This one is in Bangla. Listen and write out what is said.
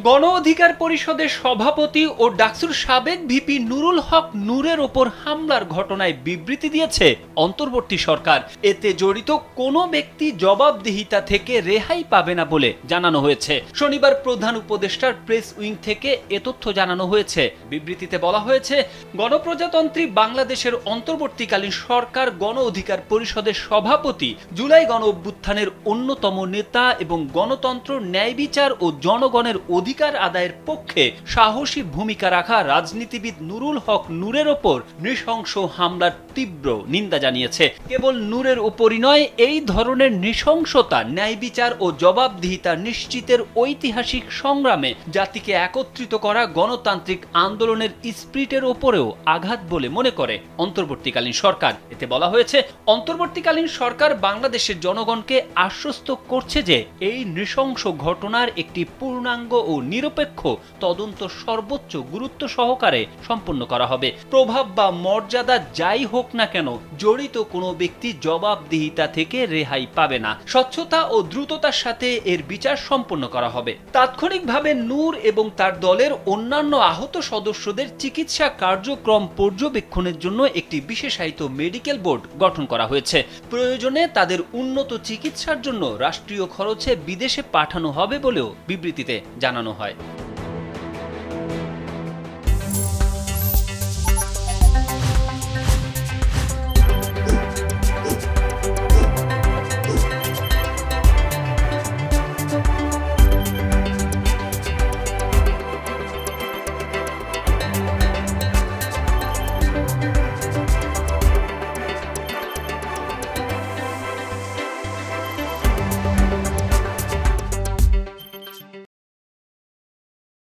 গণ অধিকার পরিষদের সভাপতি ও ডাকসুর সাবেক ভিপি নুরুল হক নূরের ওপর হামলার ঘটনায় বিবৃতি দিয়েছে অন্তর্বর্তী সরকার। এতে জড়িত কোনো ব্যক্তি জবাবদিহিতা থেকে রেহাই পাবে না বলে জানানো হয়েছে। শনিবার প্রধান উপদেষ্টার প্রেস উইং থেকে এ তথ্য জানানো হয়েছে। বিবৃতিতে বলা হয়েছে, গণপ্রজাতন্ত্রী বাংলাদেশের অন্তর্বর্তীকালীন সরকার গণ অধিকার পরিষদের সভাপতি, জুলাই গণ অভ্যুত্থানের অন্যতম নেতা এবং গণতন্ত্র, ন্যায় বিচার ও জনগণের অধিকার আদায়ের পক্ষে সাহসী ভূমিকা রাখা রাজনীতিবিদ নুরুল হক নূরের ওপর নৃশংস হামলার তীব্র নিন্দা জানিয়েছে। কেবল নূরের ওপরই নয়, এই ধরনের নৃশংসতা ন্যায় বিচার ও জবাবদিহিতা নিশ্চিতের ঐতিহাসিক সংগ্রামে জাতিকে একত্রিত করা গণতান্ত্রিক আন্দোলনের স্পিরিটের ওপরেও আঘাত বলে মনে করে অন্তর্বর্তীকালীন সরকার। এতে বলা হয়েছে, অন্তর্বর্তীকালীন সরকার বাংলাদেশের জনগণকে আশ্বস্ত করছে যে এই নৃশংস ঘটনার একটি পূর্ণাঙ্গ ও নিরপেক্ষ তদন্ত সর্বোচ্চ গুরুত্ব সহকারে সম্পন্ন করা হবে। প্রভাব বা মর্যাদা যাই হোক না কেন, জড়িত কোনো ব্যক্তি জবাবদিহিতা থেকে রেহাই পাবে না। স্বচ্ছতা ও দ্রুততার সাথে এর বিচার সম্পন্ন করা হবে। তাৎক্ষণিকভাবে নূর এবং তার দলের অন্যান্য আহত সদস্যদের চিকিৎসা কার্যক্রম পর্যবেক্ষণের জন্য একটি বিশেষায়িত মেডিকেল বোর্ড গঠন করা হয়েছে। প্রয়োজনে তাদের উন্নত চিকিৎসার জন্য রাষ্ট্রীয় খরচে বিদেশে পাঠানো হবে বলেও বিবৃতিতে জানানো হয়।